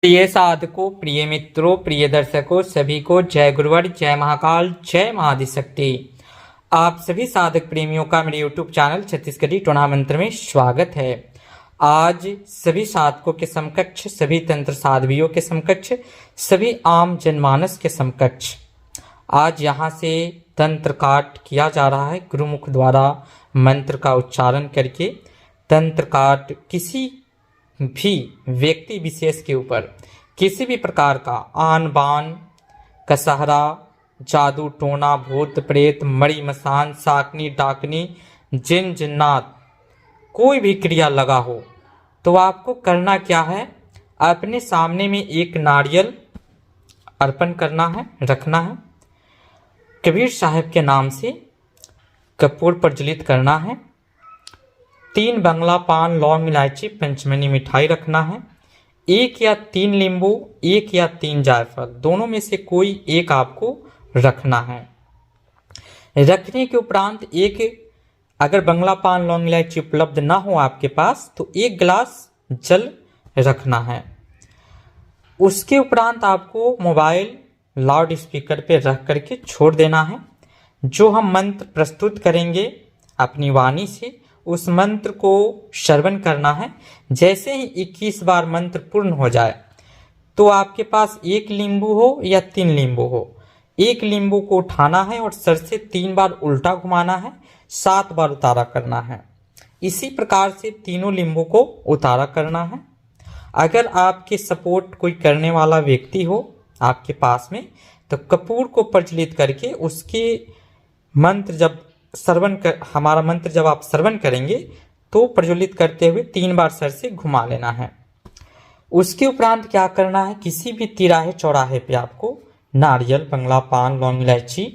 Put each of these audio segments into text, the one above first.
प्रिय साधकों, प्रिय मित्रों, प्रिय दर्शकों, सभी को जय गुरुवर, जय महाकाल, जय महादिशक्ति। आप सभी साधक प्रेमियों का मेरे YouTube चैनल छत्तीसगढ़ी टोना मंत्र में स्वागत है। आज सभी साधकों के समकक्ष, सभी तंत्र साध्वियों के समकक्ष, सभी आम जनमानस के समकक्ष आज यहाँ से तंत्र काट किया जा रहा है। गुरुमुख द्वारा मंत्र का उच्चारण करके तंत्र काट किसी भी व्यक्ति विशेष के ऊपर किसी भी प्रकार का आन बान, कसहरा, जादू टोना, भूत प्रेत, मड़ी मसान, साकनी डाकनी, जिन जिन्नात कोई भी क्रिया लगा हो तो आपको करना क्या है, अपने सामने में एक नारियल अर्पण करना है, रखना है। कबीर साहब के नाम से कपूर प्रज्वलित करना है। 3 बंगला पान, लौंग, इलायची, पंचमनी मिठाई रखना है। 1 या 3 नींबू, 1 या 3 जायफल, दोनों में से कोई एक आपको रखना है। रखने के उपरांत अगर बंगला पान, लौंग, इलायची उपलब्ध ना हो आपके पास तो 1 गिलास जल रखना है। उसके उपरांत आपको मोबाइल लाउड स्पीकर पे रख करके छोड़ देना है। जो हम मंत्र प्रस्तुत करेंगे अपनी वाणी से, उस मंत्र को श्रवण करना है। जैसे ही 21 बार मंत्र पूर्ण हो जाए तो आपके पास 1 नींबू हो या 3 नींबू हो, 1 नींबू को उठाना है और सर से 3 बार उल्टा घुमाना है, 7 बार उतारा करना है। इसी प्रकार से तीनों नींबू को उतारा करना है। अगर आपके सपोर्ट कोई करने वाला व्यक्ति हो आपके पास में तो कपूर को प्रज्वलित करके उसके मंत्र हमारा मंत्र जब आप श्रवण करेंगे तो प्रज्वलित करते हुए 3 बार सर से घुमा लेना है। उसके उपरांत क्या करना है, किसी भी तिराहे चौराहे पे आपको नारियल, बंगला पान, लौंग, इलायची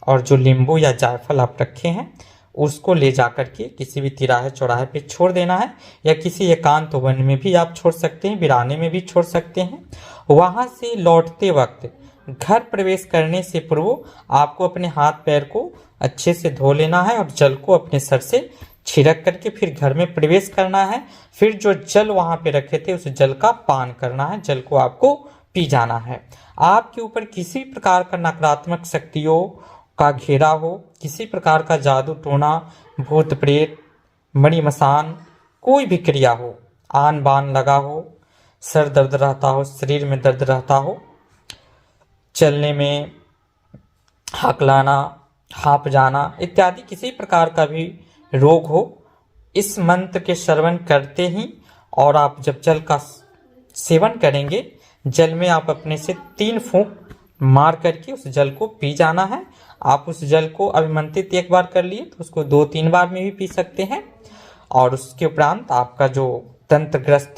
और जो नींबू या जायफल आप रखे हैं उसको ले जाकर के किसी भी तिराहे चौराहे पे छोड़ देना है, या किसी एकांत वन में भी आप छोड़ सकते हैं, वीराने में भी छोड़ सकते हैं। वहां से लौटते वक्त घर प्रवेश करने से पूर्व आपको अपने हाथ पैर को अच्छे से धो लेना है और जल को अपने सर से छिड़क करके फिर घर में प्रवेश करना है। फिर जो जल वहां पे रखे थे उस जल का पान करना है, जल को आपको पी जाना है। आपके ऊपर किसी प्रकार का नकारात्मक शक्तियों का घेरा हो, किसी प्रकार का जादू टोना, भूत प्रेत, मणि मसान, कोई भी क्रिया हो, आन बान लगा हो, सर दर्द रहता हो, शरीर में दर्द रहता हो, चलने में हकलाना, हाँफ जाना इत्यादि किसी प्रकार का भी रोग हो, इस मंत्र के श्रवण करते ही और आप जब जल का सेवन करेंगे, जल में आप अपने से 3 फूंक मार करके उस जल को पी जाना है। आप उस जल को अभिमंत्रित 1 बार कर लिए तो उसको 2-3 बार में भी पी सकते हैं। और उसके उपरांत आपका जो तंत्रग्रस्त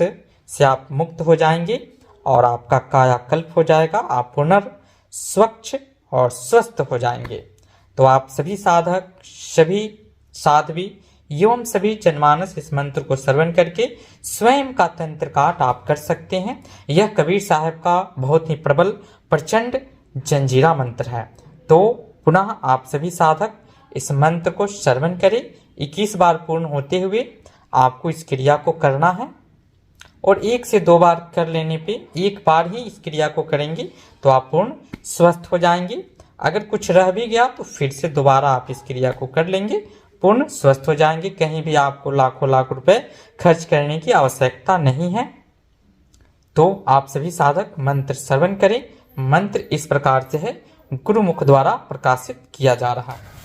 से आप मुक्त हो जाएंगे और आपका कायाकल्प हो जाएगा, आप पुनर्स्वच्छ और स्वस्थ हो जाएंगे। तो आप सभी साधक, सभी साध्वी एवं सभी जनमानस इस मंत्र को श्रवण करके स्वयं का तंत्र काट आप कर सकते हैं। यह कबीर साहब का बहुत ही प्रबल प्रचंड जंजीरा मंत्र है। तो पुनः आप सभी साधक इस मंत्र को श्रवण करें। 21 बार पूर्ण होते हुए आपको इस क्रिया को करना है और 1 से 2 बार कर लेने पे, 1 बार ही इस क्रिया को करेंगे तो आप पूर्ण स्वस्थ हो जाएंगे। अगर कुछ रह भी गया तो फिर से दोबारा आप इस क्रिया को कर लेंगे, पूर्ण स्वस्थ हो जाएंगे। कहीं भी आपको लाखों लाख रुपए खर्च करने की आवश्यकता नहीं है। तो आप सभी साधक मंत्र श्रवण करें। मंत्र इस प्रकार से है, गुरुमुख द्वारा प्रकाशित किया जा रहा है।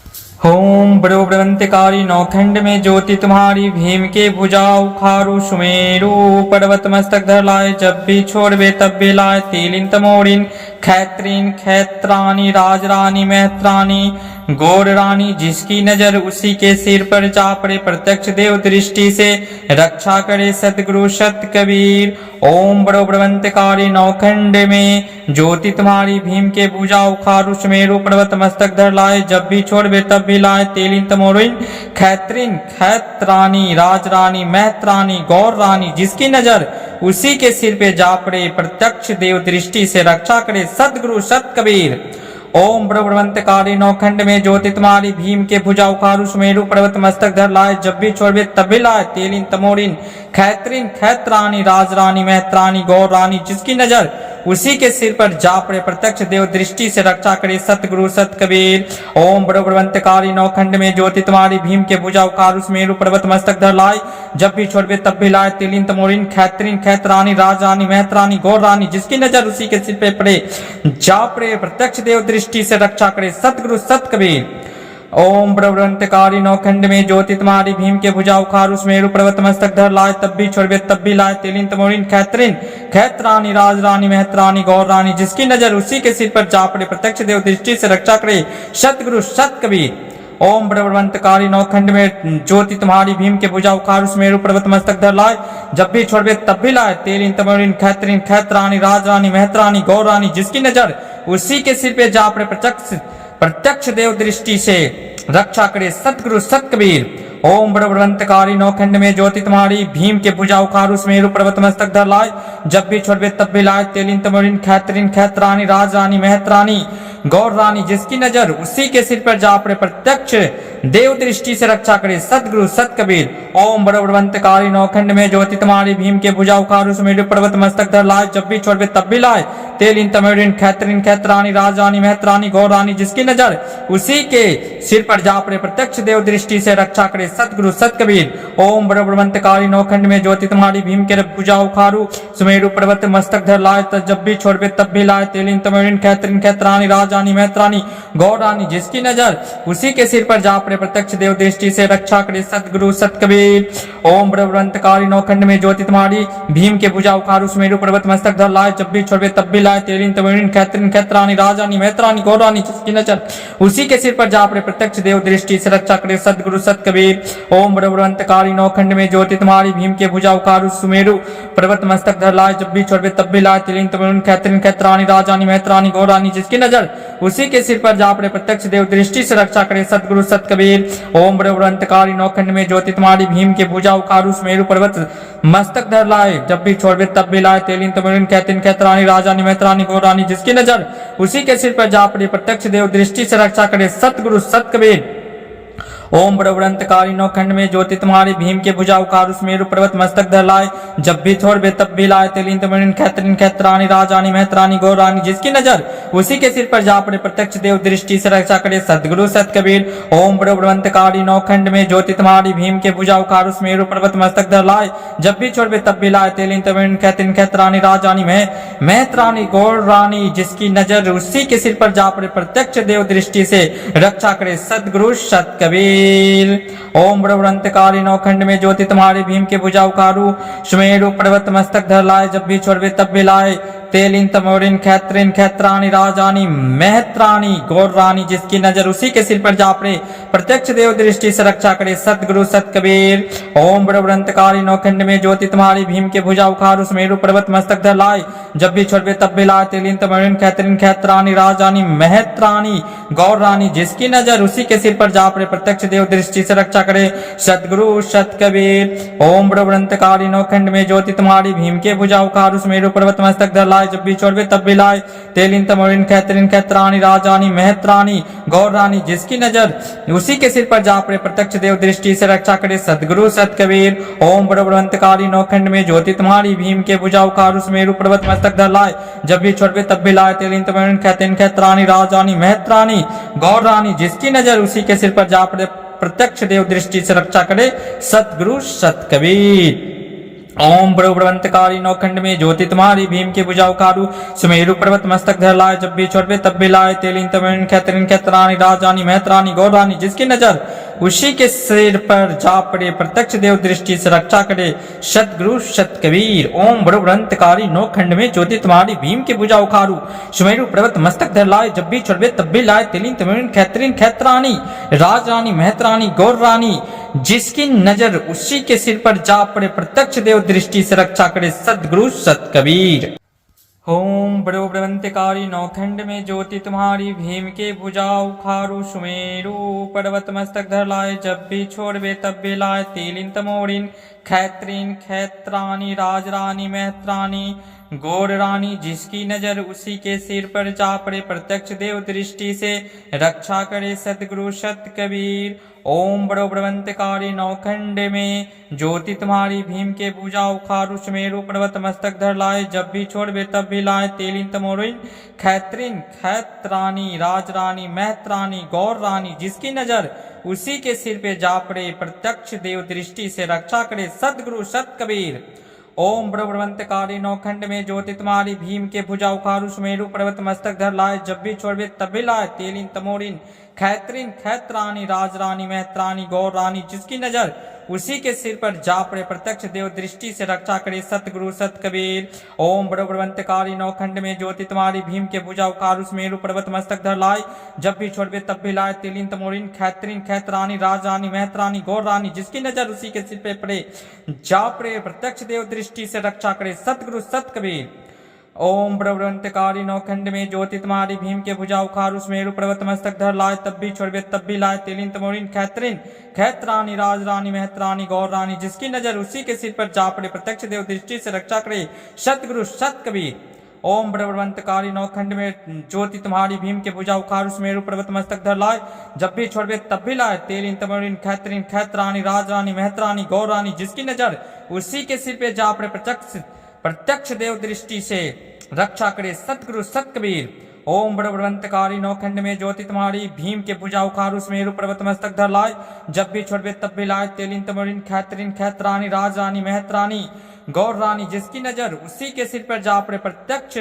ओम बड़ो ब्रवंतकारी नौखंड में ज्योति तुम्हारी, भीम के भुजा उखारू, सुमेरु पर्वत मस्तक धर लाए, जब भी छोड़बे तब भी लाए, तीलिन तमोरिन खैत्रीन खैत्रानी, राजरानी महत्रानी, गौर रानी, जिसकी नजर उसी के सिर पर जा पड़े, प्रत्यक्ष देव दृष्टि से रक्षा करे सतगुरु सत कबीर। ओम बड़ो ब्रवंतकारी नौखंड में ज्योति तुम्हारी, भीम के भुजा उखारू, सुमेरु पर्वत मस्तक धर लाए, जब भी छोड़बे तब भी लाए, तेलिन तमोरिन खैत्रीन खैत्रानी, राजरानी महत्रानी, गौर रानी, जिसकी नजर उसी के सिर पे जा पड़े, प्रत्यक्ष देव दृष्टि से रक्षा करे सतगुरु सत कबीर। ओम ब्रह्मंतकारी नौखंड में ज्योति तुम्हारी भीम के भुजा उखारू सुमेरु पर्वत मस्तक धर लाए जब भी छोड़बे तब भी लाए तेलिन तमोरिन खैत्रीन खैत्रानी राजरानी महत्रानी गौर रानी जिसकी नजर उसी के सिर पर जा पड़े प्रत्यक्ष देव दृष्टि से रक्षा करे सतगुरु सत कबीर। ओम ब्रह्मंतकारी नौखंड में ज्योति तुम्हारी भीम के भुजा उखारू सुमेरु पर्वत मस्तक धर लाए जब भी छोड़बे तब भी लाए तेलिन तमोरिन खैत्रीन खैत्रानी राजरानी महत्रानी गौर रानी जिसकी नजर उसी के सिर पे पड़े जा पड़े प्रत्यक्ष देव दृष्टि से रक्षा करे सतगुरु सत कबीर। ओम ब्रह्मंतकारी नौखंड में ज्योति तुम्हारी भीम के भुजा उखारू सुमेरु पर्वत मस्तक धर लाए तब भी छोड़बे तब भी लाए तेलिन तमोरिन खैत्रीन खैत्रानी राजरानी महत्रानी गौर रानी जिसकी नजर उसी के सिर पर जा पड़े प्रत्यक्ष देव दृष्टि से रक्षा करे सतगुरु सत कबीर। ओम ब्रह्मंतकारी नौखंड में ज्योति तुम्हारी भीम के भुजा उखारू सुमेरु पर्वत मस्तक धर लाए जब भी छोड़बे तब भी लाए तेलिन तमोरिन खैत्रीन खैत्रानी राजरानी महत्रानी गौर रानी जिसकी नजर उसी के सिर पे जा पड़े प्रत्यक्ष देव दृष्टि से रक्षा करे सतगुरु सत कबीर। ओम ब्रह्मंतकारी नौखंड में ज्योति तुम्हारी भीम के भुजा उखारू सुमेरु पर्वत मस्तक धर लाए जब भी छोड़बे तब भी लाए तेलिन तमोरिन खैत्रीन खैत्रानी राजरानी महत्रानी गौर रानी जिसकी नजर उसी के सिर पर जा पड़े प्रत्यक्ष देव दृष्टि से रक्षा करे सतगुरु सत कबीर। ओम ब्रह्मंतकारी नौखंड में ज्योति तुम्हारी भीम के भुजा उखारू सुमेरु पर्वत मस्तक धर लाए जब भी छोड़बे तब भी लाए तेलिन तमोरिन खैत्रीन खैत्रानी राजरानी महत्रानी गौर रानी जिसकी नजर उसी के सिर पर जा पड़े प्रत्यक्ष देव दृष्टि से रक्षा करे सतगुरु सत कबीर। ओम ब्रह्मंतकारी नौखंड में ज्योति तुम्हारी भीम के भुजा उखारू सुमेरु पर्वत मस्तक धर लाए जब भी छोड़बे तब भी लाए तेलिन तमोरिन खैत्रीन खैत्रानी राजरानी महत्रानी गौर रानी जिसकी नजर उसी के सिर पर जा पड़े प्रत्यक्ष देव दृष्टि से रक्षा करे सतगुरु सत कबीर। ओम ब्रह्मंतकारी नौखंड में ज्योति तुम्हारी भीम के भुजा उखारू सुमेरु पर्वत मस्तक धर लाए जब भी छोड़बे तब भी लाए तेलिन तमोरिन खैत्रीन खैत्रानी राजरानी महत्रानी गौर रानी जिसकी नजर उसी के सिर पर जा पड़े प्रत्यक्ष देव दृष्टि से रक्षा करे सतगुरु सत कबीर। ओम ब्रह्मंतकारी नौखंड में ज्योति तुम्हारी भीम के भुजा उखारू सुमेरु पर्वत मस्तक धर लाए जब भी छोड़बे तब भी लाए तेलिन तमोरिन खैत्रीन खैत्रानी राजरानी महत्रानी गौर रानी जिसकी नजर उसी के सिर पर जा पड़े प्रत्यक्ष देव दृष्टि से रक्षा करे सतगुरु सत कबीर। ओम ब्रह्मंतकारी नौखंड में ज्योति तुम्हारी भीम के भुजा उखारू सुमेरु पर्वत मस्तक धर लाए जब भी छोड़बे तब भी लाए तेलिन तमोरिन खैत्रीन खैत्रानी राजरानी महत्रानी गौर रानी जिसकी नजर उसी के सिर पर जा पड़े प्रत्यक्ष देव दृष्टि से रक्षा करे सतगुरु सत कबीर। ओम ब्रह्मंतकारी नौखंड में ज्योति तुम्हारी भीम के भुजा उखारू सुमेरु पर्वत मस्तक धर लाए जब भी छोड़बे तब भी लाए तेलिन तमोरिन खैत्रीन खैत्रानी राजरानी महत्रानी गौर रानी जिसकी नजर उसी के सिर पर जा पड़े प्रत्यक्ष देव दृष्टि से रक्षा करे सतगुरु सत कबीर। ओम ब्रह्मंतकारी नौखंड में ज्योति तुम्हारी भीम के भुजा उखारू सुमेरु पर्वत मस्तक धर लाए जब भी छोड़बे तब भी लाए तेलिन तमोरिन खैत्रीन खैत्रानी राजरानी महत्रानी गौर रानी जिसकी नजर उसी के सिर पर जा पड़े प्रत्यक्ष देव दृष्टि से रक्षा करे सतगुरु सत कबीर। ओम ब्रह्मंतकारी नौखंड में ज्योति तुम्हारी भीम के भुजा उखारू सुमेरु पर्वत मस्तक धर लाए जब भी छोड़बे तब भी लाए तेलिन तमोरिन खैत्रीन खैत्रानी राजरानी महत्रानी गौर रानी जिसकी नजर उसी के सिर पर जा पड़े प्रत्यक्ष देव दृष्टि से रक्षा करे सतगुरु सत कबीर। ओम ब्रह्मंतकारी नौखंड में ज्योति तुम्हारी भीम के भुजा उखारू सुमेरु पर्वत मस्तक धर लाए जब भी छोड़बे तब भी लाए तेलिन तमोरिन खैत्रीन खैत्रानी राजरानी महत्रानी गौर रानी जिसकी नजर उसी के सिर पर जा पड़े प्रत्यक्ष देव दृष्टि से रक्षा करे सतगुरु सत कबीर। ओम ब्रह्मंतकारी नौखंड में ज्योति तुम्हारी भीम के भुजा उखारू सुमेरु पर्वत मस्तक धर लाए जब भी छोड़बे तब भी लाए तेलिन तमोरिन खैत्रीन खैत्रानी राजरानी महत्रानी गौर रानी जिसकी नजर उसी के सिर पर जा पड़े प्रत्यक्ष देव दृष्टि से रक्षा करे सतगुरु सत कबीर। ओम ब्रह्मंतकारी नौखंड में ज्योति तुम्हारी भीम के भुजा उखारू सुमेरु पर्वत मस्तक धर लाए जब भी छोड़बे तब भी लाए तेलिन तमोरिन खैत्रीन खैत्रानी राजरानी महत्रानी गौर रानी जिसकी नजर उसी के सिर पर जा पड़े प्रत्यक्ष देव दृष्टि से रक्षा करे सतगुरु सत कबीर। ओम ब्रह्मंतकारी नौखंड में ज्योति तुम्हारी भीम के भुजा उखारू सुमेरु पर्वत मस्तक धर लाए जब भी छोड़बे तब भी लाए तेलिन तमोरिन खैत्रीन खैत्रानी राजरानी महत्रानी गौर रानी जिसकी नजर उसी के सिर पर जा पड़े प्रत्यक्ष देव दृष्टि से रक्षा करे सतगुरु सत कबीर। ओम ब्रह्मंतकारी नौखंड में ज्योति तुम्हारी भीम के भुजा उखारू सुमेरु पर्वत मस्तक धर लाए जब भी छोड़बे तब भी लाए तेलिन तमोरिन खैत्रीन खैत्रानी राजरानी महत्रानी गौर रानी जिसकी नजर उसी के सिर पर जा पड़े प्रत्यक्ष देव दृष्टि से रक्षा करे सतगुरु सत कबीर। ओम ब्रह्मंतकारी नौखंड में ज्योति तुम्हारी भीम के भुजा उखारू सुमेरु पर्वत मस्तक धर लाए जब भी छोड़बे तब भी लाए तेलिन तमोरिन खैत्रीन खैत्रानी राजरानी महत्रानी गौर रानी जिसकी नजर उसी के सिर पर जा पड़े, प्रत्यक्ष देव दृष्टि से रक्षा करे सतगुरु सत कबीर। ओम बड़ो बड़वंतकारी नौखंड में ज्योति तुम्हारी, भीम के पूजा उखारु सुमेरु पर्वत मस्तक धर लाए, जब भी छोड़बे तब भी लाए, तेलिन तमोरिन खैत्रिन खैत्रानी राजरानी महत्रानी गौर रानी जिसकी नजर उसी के सिर पे जा पड़े, प्रत्यक्ष देव दृष्टि से रक्षा करे सतगुरु सत कबीर। ओम ब्रह्मवंतकारी नौखंड में ज्योति तुम्हारी, भीम के भुजा उखारु सुमेरु पर्वत मस्तक धर लाए, जब भी छोड़बे तब भी लाए, तेलिन तमोरिन खैत्रिन खैत्रानी राजरानी महत्रानी गौर रानी जिसकी नजर उसी के सिर पर जा पड़े, प्रत्यक्ष देव दृष्टि से रक्षा करे सतगुरु सत कबीर। ओम बड़वंतकारी नौखंड में ज्योति तुम्हारी, भीम के भुजा उखारु सुमेरु पर्वत मस्तक धर लाए, जब भी छोड़बे तब भी लाए, तेलिन तमोरिन खैत्रिन खैत्रानी राजरानी महत्रानी गौर रानी जिसकी नजर उसी के सिर पे पड़े जा पड़े, प्रत्यक्ष देव दृष्टि से रक्षा करे सतगुरु सत कबीर। ओम ब्रह्मवंतकारी नौखंड में ज्योति तुम्हारी, भीम के भुजा उखारु सुमेरु पर्वत मस्तक धर लाए, तब भी छोड़बे तब भी लाए, तेलिन तमोरिन खैत्रिन खैत्रानी राजरानी महत्रानी गौर रानी जिसकी नजर उसी के सिर पर जा पड़े, प्रत्यक्ष देव दृष्टि से रक्षा करे सतगुरु सत कबीर। ओम ब्रह्मवंतकारी नौखंड में ज्योति तुम्हारी, भीम के भुजा उखारु सुमेरु पर्वत मस्तक धर लाए, जब भी छोड़बे तब भी लाए, तेलिन तमोरिन खैत्रिन खैत्रानी राजरानी महत्रानी गौर रानी जिसकी नजर उसी के सिर पे जा पड़े, प्रत्यक्ष देव दृष्टि से रक्षा करे सतगुरु सत कबीर। ओम बड़वंतकारी नौखंड में ज्योति तुम्हारी, भीम के भुजा उखारु सुमेरु पर्वत मस्तक धर लाए, जब भी छोड़बे तब भी लाए, तेलिन तमोरिन खैत्रिन खैत्रानी राजरानी महत्रानी गौर रानी जिसकी नजर उसी के सिर पर जा पड़े, प्रत्यक्ष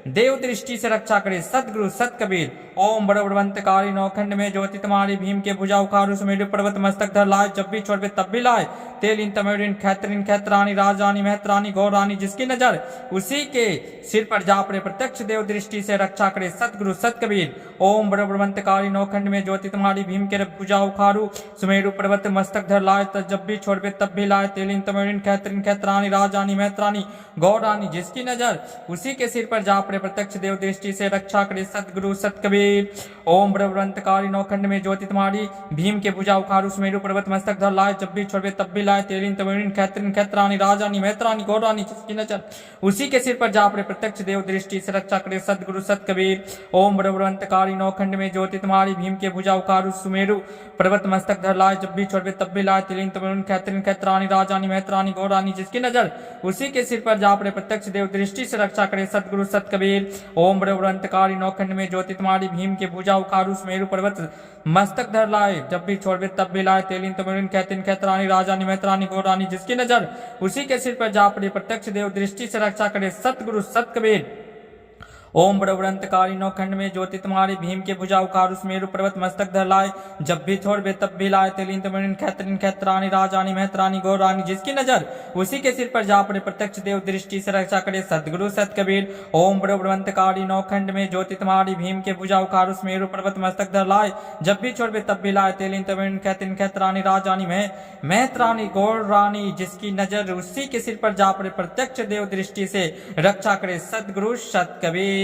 देव दृष्टि से रक्षा करे सतगुरु सत कबीर। ओम बड़वंतकारी नौखंड में ज्योति तुम्हारी, भीम के भुजा उखारु सुमेरु पर्वत मस्तक धर लाए, जब भी छोड़बे तब भी लाए, तेलिन तमोरिन खैत्रिन खैत्रानी राजरानी महत्रानी गौर रानी जिसकी नजर उसी के सिर पर जा पड़े, प्रत्यक्ष देव दृष्टि से रक्षा करे सतगुरु सत कबीर। ओम बड़वंतकारी नौखंड में ज्योति तुम्हारी, भीम के भुजा उखारु सुमेरु पर्वत मस्तक धर लाए, जब भी छोड़बे तब भी लाए, तेलिन तमोरिन खैत्रिन खैत्रानी राजरानी महत्रानी गौर रानी जिसकी नजर उसी के सिर पर जा पड़े, प्रत्यक्ष देव दृष्टि से रक्षा करे सतगुरु सत कबीर। ओम ब्रह्मवंतकारी नौखंड में ज्योति तुम्हारी, भीम के भुजा उखारु सुमेरु पर्वत मस्तक धर लाए, जब भी छोड़बे तब भी लाए, तेलिन तमोरिन खैत्रिन खैत्रानी राजरानी महत्रानी गौर रानी जिसकी नजर उसी के सिर पर जा पड़े, प्रत्यक्ष देव दृष्टि से रक्षा करे सतगुरु सत कबीर। ओम ब्रह्मवंतकारी नौखंड में ज्योति तुम्हारी, भीम के भुजा उखारु सुमेरु पर्वत मस्तक धर लाए, जब भी छोड़बे तब भी लाए, तेलिन तमोरिन खैत्रिन खैत्रानी राजरानी महत्रानी गौर रानी जिसकी नजर उसी के सिर पर जा पड़े, प्रत्यक्ष देव दृष्टि से रक्षा करे सतगुरु सत कबीर। ओम ब्रह्मवंतकारी नौखंड में ज्योति तुम्हारी, भीम के भुजा उखारु सुमेरु पर्वत मस्तक धर लाए, जब भी छोड़बे तब भी लाए, तेलिन तमोरिन खैत्रिन खैत्रानी राजरानी महत्रानी गौर रानी जिसकी नजर उसी के सिर पर जा पड़े, प्रत्यक्ष देव दृष्टि से रक्षा करे सतगुरु सत कबीर। ओम बड़वंतकारी नौखंड में ज्योति तुम्हारी, भीम के भुजा उखारु सुमेरु पर्वत मस्तक धर लाए, जब भी छोड़बे तब भी लाए, तेलिन तमोरिन खैत्रिन खैत्रानी राजरानी महत्रानी गौर रानी जिसकी नजर उसी के सिर पर जा पड़े, प्रत्यक्ष देव दृष्टि से रक्षा करे सतगुरु सत कबीर। ओम बड़वंतकारी नौखंड में ज्योति तुम्हारी, भीम के भुजा उखारु सुमेरु पर्वत मस्तक धर लाए, जब भी छोड़बे तब भी लाए, तेलिन तमोरिन खैत्रिन खैत्रानी राजरानी महत्रानी गौर रानी जिसकी नजर उसी के सिर पर जा पड़े, प्रत्यक्ष देव दृष्टि से रक्षा करे सतगुरु सत कबीर।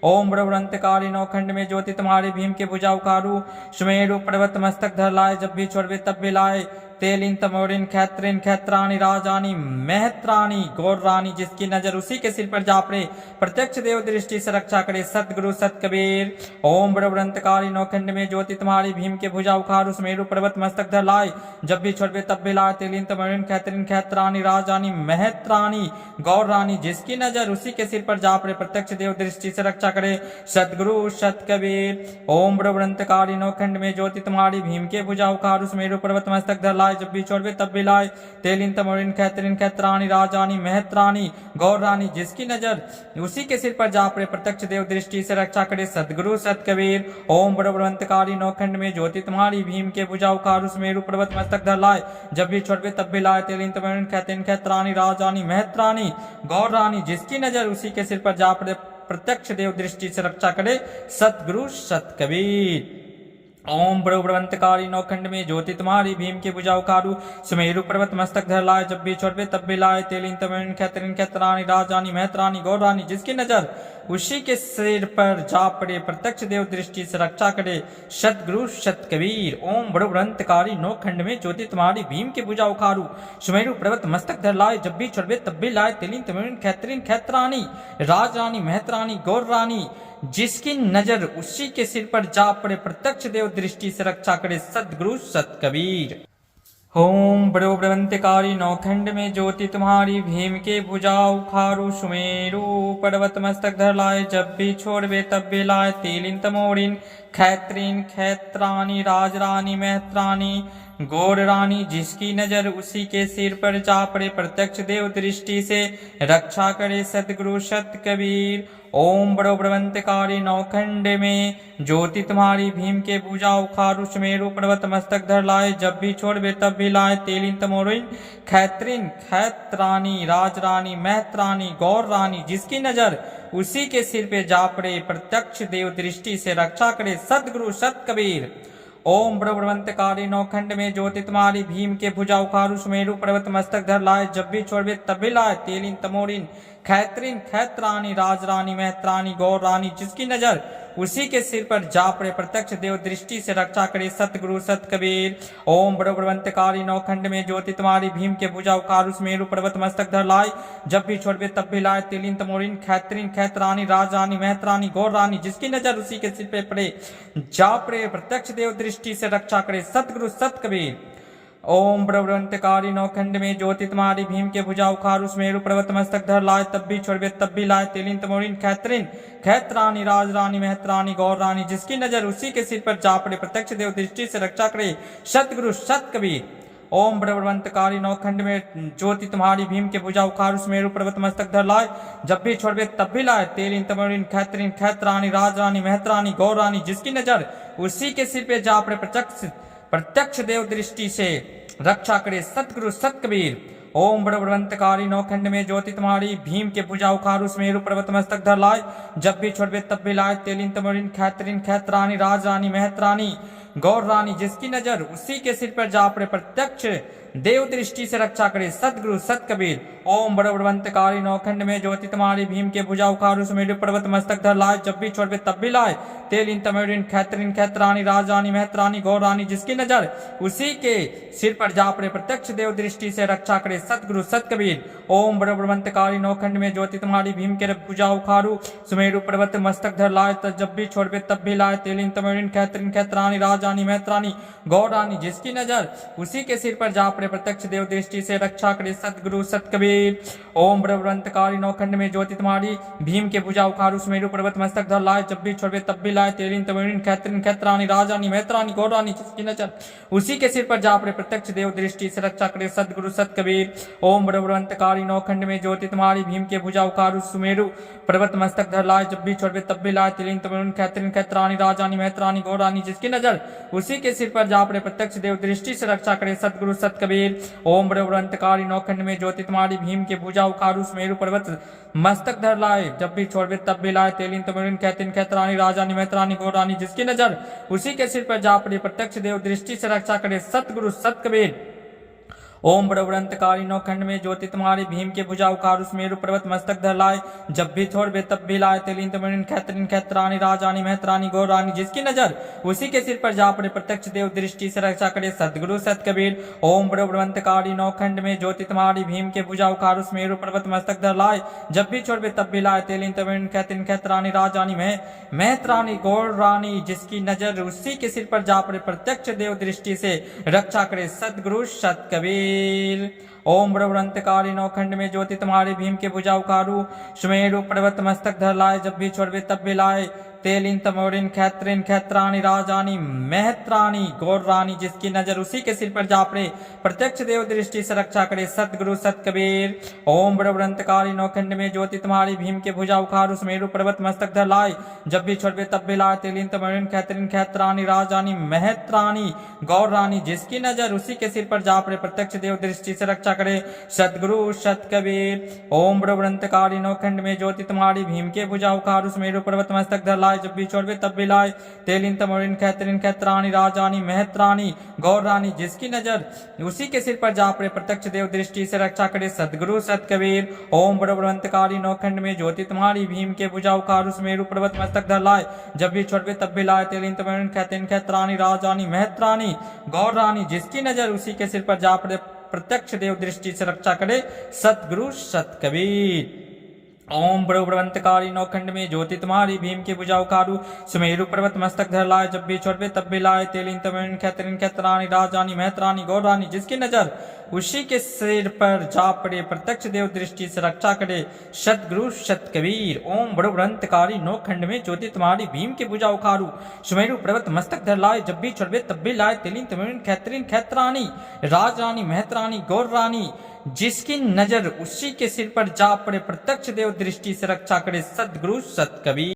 ओम ब्रह्मवंतकारी नौखंड में ज्योति तुम्हारी, भीम के भुजा उखारु सुमेरु पर्वत मस्तक धर लाए, जब भी छोड़बे तब भी लाए, तेलिन तमोरिन खैत्रिन खैत्रानी राजरानी महत्रानी गौर रानी जिसकी नजर उसी के सिर पर जा पड़े, प्रत्यक्ष देव दृष्टि से रक्षा करे सतगुरु सत कबीर। ओम ब्रह्मवंतकारी नौखंड में ज्योति तुम्हारी, भीम के भुजा उखारु सुमेरु पर्वत मस्तक धर लाए, जब भी छोड़बे तब भी लाए, तेलिन तमोरिन खैत्रिन खैत्रानी राजरानी महत्रानी गौर रानी जिसकी नजर उसी के सिर पर जा पड़े, प्रत्यक्ष देव दृष्टि से रक्षा करे सतगुरु सत कबीर। ओम ब्रह्मवंतकारी नौखंड में ज्योति तुम्हारी, भीम के भुजा उखारु सुमेरु पर्वत मस्तक धर लाए, जब भी छोड़बे तब भी लाए, तेलिन तमोरिन खैत्रिन खैत्रानी राजरानी महत्रानी गौर रानी जिसकी नजर उसी के सिर पर जा पड़े, प्रत्यक्ष देव दृष्टि से रक्षा करे सतगुरु सत कबीर। ओम बड़वंतकारी नौखंड में ज्योति तुम्हारी, भीम के भुजा उखारु सुमेरु पर्वत मस्तक धर लाए, जब भी छोड़बे तब भी लाए, तेलिन तमोरिन खैत्रिन खैत्रानी राजरानी महत्रानी गौर रानी जिसकी नजर उसी के सिर पर जा पड़े, प्रत्यक्ष देव दृष्टि से रक्षा करे सतगुरु सत कबीर। ओम ब्रह्मंतकारी नौखंड में ज्योति तुम्हारी भीम के भुजा उखारू सुमेरु पर्वत मस्तक धर लाए जब भी छोड़बे तब भी लाए तेलिन तमिन खैतरिन खैतरानी राजानी महतरानी गौरानी जिसकी नजर उसी के सिर पर जा पड़े प्रत्यक्ष देव दृष्टि से रक्षा करे सतगुरु सत कबीर। ओम ब्रह्मंतकारी नौखंड में ज्योति तुम्हारी भीम के भुजा उखारू सुमेरु पर्वत मस्तक धर लाए जब भी छोड़बे तब भी लाए तेलिन तमिन खैतरिन खैतरानी राजानी महतरानी गौरानी जिसकी नजर उसी के सिर पर जा पड़े प्रत्यक्ष देव दृष्टि से रक्षा करे सतगुरु सत कबीर। ओम ब्रह्मंतकारी नौखंड में ज्योति तुम्हारी भीम के भुजा उखारू सुमेरु पर्वत मस्तक धर लाए जब भी छोड़बे तब भी लाए तेलिन तमोरिन खैतरीन खैतरानी राजरानी महतरानी गौर रानी जिसकी नजर उसी के सिर पर जा पड़े प्रत्यक्ष देव दृष्टि से रक्षा करे सतगुरु सत कबीर। ओम ब्रह्मंतकारी नौखंड में ज्योति तुम्हारी भीम के भुजा उखारू सुमेरु पर्वत मस्तक धर लाए जब भी छोड़बे तब भी लाए तेलिन तमोरिन खैतरिन खैतरानी राजरानी महतरानी गौर रानी जिसकी नजर उसी के सिर पे जा पड़े प्रत्यक्ष देव दृष्टि से रक्षा करे सतगुरु सत कबीर। ओम ब्रह्मंतकारी नौखंड में ज्योति तुम्हारी भीम के भुजा उखारू सुमेरु पर्वत मस्तक धर लाए जब भी छोड़बे तब भी लाए तेलिन तमोरिन खैतरिन खैतरानी राजरानी महतरानी गौर रानी जिसकी नजर उसी के सिर पर जा पड़े प्रत्यक्ष देव दृष्टि से रक्षा करे सतगुरु सत कबीर। ओम ब्रह्मंतकारी नौखंड में ज्योति तुम्हारी भीम के भुजा उखारू सुमेरु पर्वत मस्तक धर लाए जब भी छोड़बे तब भी लाए तेलिन तमोरिन खैतरिन खैतरानी राजरानी महतरानी गौर रानी जिसकी नजर उसी के सिर पे पड़े जा पड़े प्रत्यक्ष देव दृष्टि से रक्षा करे सतगुरु सत कबीर। ओम ब्रह्मंतकारी नौखंड में ज्योति तुम्हारी भीम के भुजा उखारू सुमेरु पर्वत मस्तक धर लाए तब भी छोड़बे तब भी लाए तेलिन तमोरिन खैतरिन खैतरानी राजरानी महतरानी गौर रानी जिसकी नजर उसी के सिर पर जा पड़े प्रत्यक्ष देव दृष्टि से रक्षा करे सतगुरु सत कबीर। ओम ब्रह्मंतकारी नौखंड में ज्योति तुम्हारी भीम के भुजा उखारू सुमेरु पर्वत मस्तक धर लाए जब भी छोड़बे तब भी लाए तेलिन तमोरिन खैतरिन खैतरानी राजरानी महतरानी गौर रानी जिसकी नजर उसी के सिर पे जा पड़े प्रत्यक्ष देव दृष्टि से रक्षा करे सतगुरु सत कबीर। ओम ब्रह्मंतकारी नौखंड में ज्योति तुम्हारी भीम के भुजा उखारू सुमेरु पर्वत मस्तक धर लाए जब भी छोड़बे तब भी लाए तेलिन तमोरिन खैतरिन खैतरानी राजरानी महतरानी गौर रानी जिसकी नजर उसी के सिर पर जा पड़े प्रत्यक्ष देव दृष्टि से रक्षा करे सतगुरु सत कबीर। ओम ब्रह्मंतकारी नौखंड में ज्योति तुम्हारी भीम के भुजा उखारू सुमेरु पर्वत मस्तक धर लाए जब भी छोड़बे तब भी लाए तेलिन तमोरिन खैतरिन खैतरानी राजरानी महतरानी गौर रानी जिसकी नजर उसी के सिर पर जा पड़े प्रत्यक्ष देव दृष्टि से रक्षा करे सतगुरु सत कबीर। ओम ब्रह्मंतकारी नौखंड में ज्योति तुम्हारी भीम के भुजा उखारू सुमेरु पर्वत मस्तक धर लाए जब भी छोड़बे तब भी लाए तेलिन तमोरिन खैतरिन खैतरानी राजरानी महतरानी गौर रानी जिसकी नजर उसी के सिर पर जा पड़े प्रत्यक्ष देव दृष्टि से रक्षा करे सतगुरु सत कबीर। ओम ब्रह्मंतकारी नौखंड में ज्योति तुम्हारी भीम के भुजा उखारू सुमेरु पर्वत मस्तक धर लाए जब भी छोड़बे तब भी लाए तेलिन तमोरिन खैतरिन खैतरानी राजरानी महतरानी गौर रानी जिसकी नजर उसी के सिर पर जा पड़े प्रत्यक्ष देव दृष्टि से रक्षा करे सतगुरु सत कबीर। ओम ब्रह्मंतकारी नौखंड में ज्योति तुम्हारी भीम के भुजा उखारू सुमेरु पर्वत मस्तक धर लाए जब भी छोड़बे तब भी लाए तेलिन तमोरिन खैतरिन खैतरानी राजरानी महतरानी गौर रानी जिसकी नजर उसी के सिर पर जा पड़े प्रत्यक्ष देव दृष्टि से रक्षा करे सतगुरु सत कबीर। ओम ब्रह्मंतकारी नौखंड में ज्योति तुम्हारी भीम के भुजा उखारू सुमेरु पर्वत मस्तक धर लाए जब भी छोड़बे तब भी लाए तेलिन तमोरिन खैतरिन खैतरानी राजरानी महतरानी गौर रानी जिसकी नजर उसी के सिर पर जा पड़े प्रत्यक्ष देव दृष्टि से रक्षा करे सतगुरु सत कबीर। ओम ब्रह्मंतकारी नौखंड में ज्योति तुम्हारी भीम के भुजा उखारू सुमेरु पर्वत मस्तक धर लाए जब भी छोड़बे तब भी लाए तेलिन तमोरिन खैतरिन खैतरानी राजरानी महतरानी गौर रानी जिसकी नजर उसी के सिर पर जा पड़े प्रत्यक्ष देव दृष्टि से रक्षा करे सतगुरु सत कबीर। ओम ब्रह्मंतकारी नौखंड में ज्योति तुम्हारी भीम के भुजा उखारू सुमेरु पर्वत मस्तक धर लाए जब भी छोड़बे तब भी लाए तेलिन तमोरिन खैतरिन खैतरानी राजरानी महतरानी गौर रानी जिसकी नजर उसी के सिर पर जा पड़े प्रत्यक्ष देव दृष्टि से रक्षा करे सतगुरु सत कबीर। ओम ब्रह्मंतकारी नौखंड में ज्योति तुम्हारी भीम के भुजा उखारू सुमेरु पर्वत मस्तक धर लाए जब भी छोड़बे तब भी लाए तेलिन तमोरिन खैतरिन खैतरानी राजरानी महतरानी गौर रानी जिसकी नजर उसी के सिर पर जा पड़े प्रत्यक्ष देव दृष्टि से रक्षा करे सतगुरु सत कबीर। ओम ब्रह्मंतकारी नौखंड में ज्योति तुम्हारी भीम के भुजा उखारू सुमेरु पर्वत मस्तक धर लाए जब भी छोड़बे तब भी लाए तेलिन तमोरिन खैतरिन खैतरानी राजरानी महतरानी गौर रानी जिसकी नजर उसी के सिर पर जा पड़े प्रत्यक्ष देव दृष्टि से रक्षा करे सतगुरु सत कबीर। ओम ब्रह्मंतकारी नौखंड में ज्योति तुम्हारी भीम के भुजा उखारू सुमेरु पर्वत मस्तक धर लाए जब भी छोड़वे तब भी लाए, तेलिन तमोरिन खैतरिन खैत्राणी राजानी महत्राणी गौर रानी, जिसकी नजर उसी के सिर पर जा पड़े प्रत्यक्ष देव दृष्टि से रक्षा करे सदगुरु सत कबीर। ओम बड़ बड़वंतकारी नौखंड में ज्योति तुम्हारी, भीम के भुजा उखारु सुमेरु पर्वत मस्तक धर लाए जब भी छोड़वे तब भी लाए, तेलिन तमोरिन खैतरिन खैत्राणी राजानी महत्राणी गौर रानी, जिसकी नजर उसी के सिर पर जा पड़े प्रत्यक्ष देव दृष्टि से रक्षा करे सतगुरु सत कबीर। ओम बड़ो बड़वंतकारी नौखंड में ज्योति तुम्हारी, भीम की भुजा उखारू सुमेरु पर्वत मस्तक धर लाए जब भी छोड़वे तब भी लाए, तेलिन तमोरिन खैतरिन खैत्राणी राजानी महत्राणी गौर रानी, जिसकी नजर उसी के सिर पर जा पड़े प्रत्यक्ष देव दृष्टि से रक्षा करे सतगुरु सत कबीर। ओम बड़ो बड़वंतकारी नौखंड में ज्योति तुम्हारी, भीम की भुजा उखारू सुमेरु पर्वत मस्तक धर लाए जब भी छोड़वे तब भी लाए, तेलिन तमोरिन खैतरिन खैत्राणी राजानी महत्राणी गौर रानी, जिसकी नजर उसी के सिर पर जा पड़े प्रत्यक्ष देव दृष्टि से रक्षा करे सतगुरु सत कबीर।